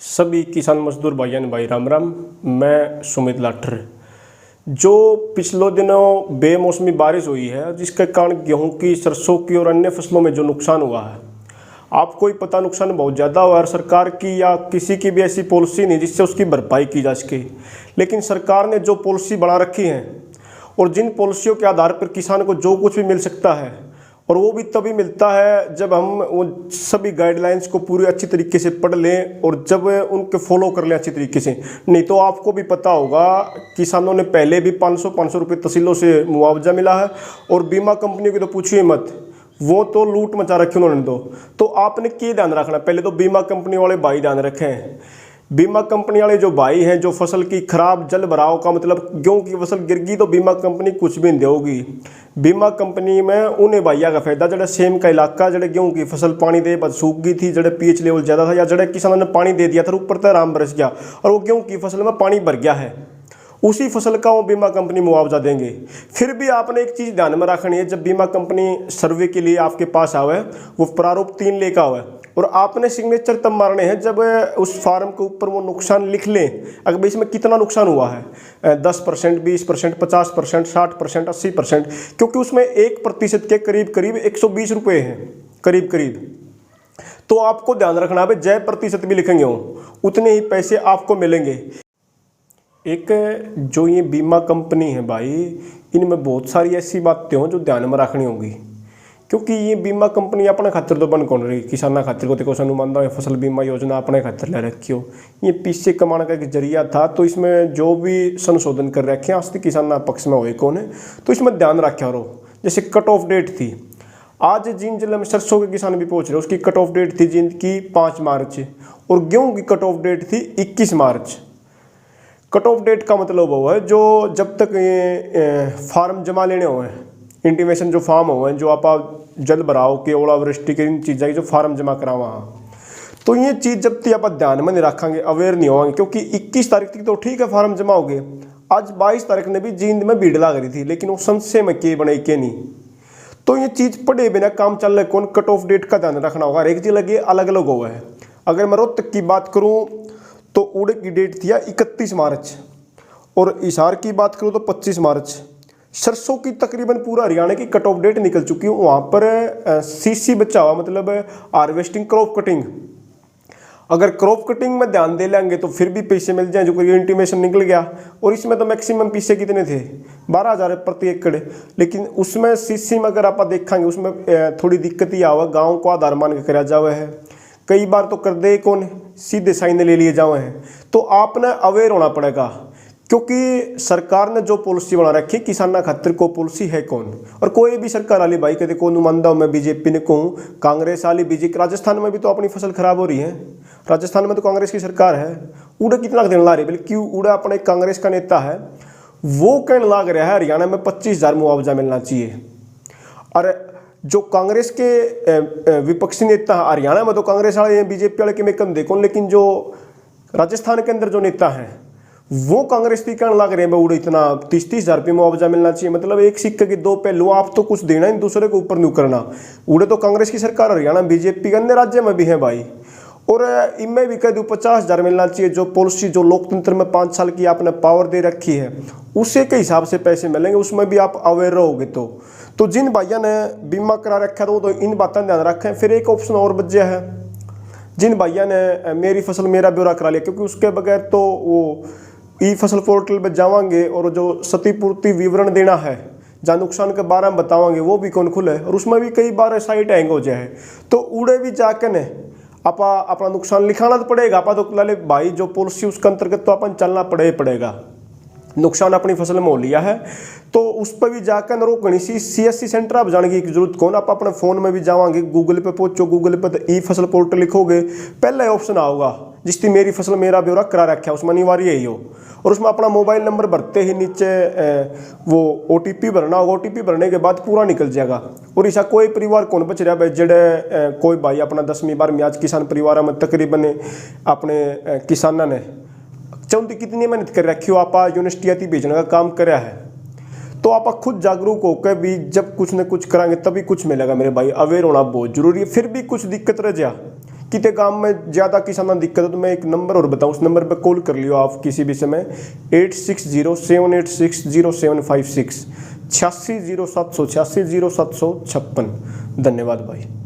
सभी किसान मजदूर भाइयों भाई राम राम। मैं सुमित लाठर। जो पिछले दिनों बेमौसमी बारिश हुई है जिसके कारण गेहूं की, सरसों की और अन्य फसलों में जो नुकसान हुआ है, आपको ही पता नुकसान बहुत ज़्यादा हुआ है। सरकार की या किसी की भी ऐसी पॉलिसी नहीं जिससे उसकी भरपाई की जा सके। लेकिन सरकार ने जो पॉलिसी बना रखी है और जिन पॉलिसियों के आधार पर किसान को जो कुछ भी मिल सकता है, और वो भी तभी मिलता है जब हम वो सभी गाइडलाइंस को पूरी अच्छी तरीके से पढ़ लें और जब उनके फॉलो कर लें अच्छी तरीके से। नहीं तो आपको भी पता होगा, किसानों ने पहले भी 500 रुपये तहसीलों से मुआवजा मिला है, और बीमा कंपनियों की तो पूछिए मत, वो तो लूट मचा रखी उन्होंने। तो आपने क्या ध्यान रखना, पहले तो बीमा कंपनी वाले भाई ध्यान रखें। बीमा कंपनी वाले जो भाई हैं, जो फसल की खराब जल भराव का मतलब गेहूं की फसल गिर गई तो बीमा कंपनी कुछ भी नहीं देगी। बीमा कंपनी में उन्हें भैया का फायदा जड़े सेम का इलाका, जड़े गेहूं की फसल पानी दे बस सूख गई थी, जड़े पीएच लेवल ज़्यादा था या जड़े किसानों ने पानी दे दिया था ऊपर तक आराम बरस गया और वो गेहूं की फसल में पानी भर गया है, उसी फसल का वो बीमा कंपनी मुआवजा देंगे। फिर भी आपने एक चीज़ ध्यान में रखनी है, जब बीमा कंपनी सर्वे के लिए आपके पास आवे, वो प्रारूप 3 लेकर आवे और आपने सिग्नेचर तब मारने हैं जब उस फार्म के ऊपर वो नुकसान लिख लें। अगर इसमें कितना नुकसान हुआ है, 10%, 20%, 50%, 60%, 80%, क्योंकि उसमें 1% के करीब करीब 120 रुपये हैं करीब करीब। तो आपको ध्यान रखना है, जय प्रतिशत भी लिखेंगे हो उतने ही पैसे आपको मिलेंगे। एक जो ये बीमा कंपनी है भाई, इनमें बहुत सारी ऐसी बातें हों जो ध्यान में रखनी होगी, क्योंकि ये बीमा कंपनी अपने खातिर तो बन कौन रही, किसाना खातिर को देखो अनुमान है, फसल बीमा योजना अपने खातिर ले रखी हो, ये पीछे कमाने का एक जरिया था। तो इसमें जो भी संशोधन कर रखे हैं आज तक किसाना पक्ष में हुए कौन है, तो इसमें ध्यान रखा रहो। जैसे कट ऑफ डेट थी, आज जिन जिले में सरसों के किसान भी पहुँच रहे उसकी कट ऑफ डेट थी जिनकी 5 मार्च, और गेहूँ की कट ऑफ डेट थी 21 मार्च। कट ऑफ डेट का मतलब वो है जो जब तक ये फार्म जमा लेने हुए हैं, इंटीमेशन जो फार्म हुए हैं, जो आप जल भराव के, ओलावृष्टि के, इन चीज़ों की जो फार्म जमा करावा, तो ये चीज़ जब तक आप ध्यान में नहीं रखेंगे, अवेयर नहीं होंगे, क्योंकि 21 तारीख तक तो ठीक है फार्म जमा हो गए, आज 22 तारीख ने भी जींद में भीड़ लग रही थी, लेकिन वो संशय में के बने के नहीं। तो ये चीज़ पढ़े बिना काम चल रहा है। कौन कट ऑफ डेट का ध्यान रखना होगा, हर एक जिले के अलग अलग हुआ है। अगर मैं रोहतक की बात करूँ तो उड़े की डेट थी 31 मार्च, और हिसार की बात करूँ तो 25 मार्च। सरसों की तकरीबन पूरा हरियाणा की कट ऑफ डेट निकल चुकी है। वहाँ पर सीसी बचा हुआ, मतलब हार्वेस्टिंग, क्रॉप कटिंग। अगर क्रॉप कटिंग में ध्यान दे लेंगे तो फिर भी पैसे मिल जाएं, जो कोई इंटीमेशन निकल गया। और इसमें तो मैक्सिमम पैसे कितने थे, 12,000 प्रति एकड़। लेकिन उसमें सीसी में अगर आप देखेंगे उसमें थोड़ी दिक्कत ही आवा, गाँव को आधार मान के करा जावे है, कई बार तो कर दे कौन, सीधे साइन ले लिए जावे हैं। तो आपने अवेयर होना पड़ेगा, क्योंकि सरकार ने जो पॉलिसी बना रखी है किसाना खातिर को पॉलिसी है कौन। और कोई भी सरकार वाली भाई कहते को नुमानदा मैं बीजेपी ने कहूँ, कांग्रेस वाली, बीजेपी, राजस्थान में भी तो अपनी फसल खराब हो रही है, राजस्थान में तो कांग्रेस की सरकार है। उड़ा कितना देने ला रही, बल्कि उड़ा अपने कांग्रेस का नेता है, वो कहने लाग रहा है हरियाणा में 25,000 मुआवजा मिलना चाहिए। और जो कांग्रेस के विपक्षी नेता हरियाणा में तो कांग्रेस वाले हैं, बीजेपी वाले के मैं कम देखो, लेकिन जो राजस्थान के अंदर जो नेता हैं वो कांग्रेस की कहने लग रहे हैं उड़े इतना 30,000 रुपये मुआवजा मिलना चाहिए। मतलब एक सिक्के के 2 पहलू, आप तो कुछ देना ही दूसरे के ऊपर नहीं करना। उड़े तो कांग्रेस की सरकार, हरियाणा बीजेपी के अन्य राज्य में भी है भाई। और इनमें भी कह दूँ 50,000 मिलना चाहिए। जो पॉलिसी जो लोकतंत्र में 5 साल की आपने पावर दे रखी है उसी के हिसाब से पैसे मिलेंगे, उसमें भी आप अवेयर रहोगे। तो जिन भाइयों ने बीमा करा रखा है तो इन बातों ध्यान रखें। फिर एक ऑप्शन और बच गया है, जिन भाइयों ने मेरी फसल मेरा ब्यौरा करा लिया, क्योंकि उसके बगैर तो वो ई फसल पोर्टल पर जावांगे और जो क्षतिपूर्ति विवरण देना है, जहाँ नुकसान के बारे में बतावांगे, वो भी कौन खुले, और उसमें भी कई बार साइट हैंग हो जाए। तो उड़े भी जाकर ने आपा अपना नुकसान लिखाना तो पड़ेगा। आपा तो लाले भाई जो पॉलिसी उसके अंतर्गत तो अपन चलना पड़ेगा। नुकसान अपनी फसल में हो लिया है तो उस पर भी जाकर न रोकनी सी CSC सेंटर आप जाने की जरूरत कौन। आप अपने फ़ोन में भी जावांगे, गूगल पे पहुंचो, गूगल पे तो ई फसल पोर्टल लिखोगे, पहला ऑप्शन आऊगा जिसकी मेरी फसल मेरा ब्यौरा करा रखा है, उसमें अनिवार्य यही हो। और उसमें अपना मोबाइल नंबर भरते ही नीचे वो OTP भरना होगा, OTP भरने के बाद पूरा निकल जाएगा। और ऐसा कोई परिवार कौन बच रहा है जड़े कोई भाई अपना 10वीं 12वीं आज किसान परिवार में तकरीबन अपने किसाना ने चौंती कितनी मेहनत कर रखी हो, आप यूनिवर्सिटी भेजने का काम कराया है। तो आप खुद जागरूक होकर भी जब कुछ न कुछ कराएंगे तभी कुछ मिलेगा मेरे भाई। अवेयर होना बहुत जरूरी है। फिर भी कुछ दिक्कत रह जा, कितने काम में ज़्यादा किसान दिक्कत है तो मैं एक नंबर और बताऊँ, उस नंबर पर कॉल कर लियो आप किसी भी समय, 8607860756 860756। धन्यवाद भाई।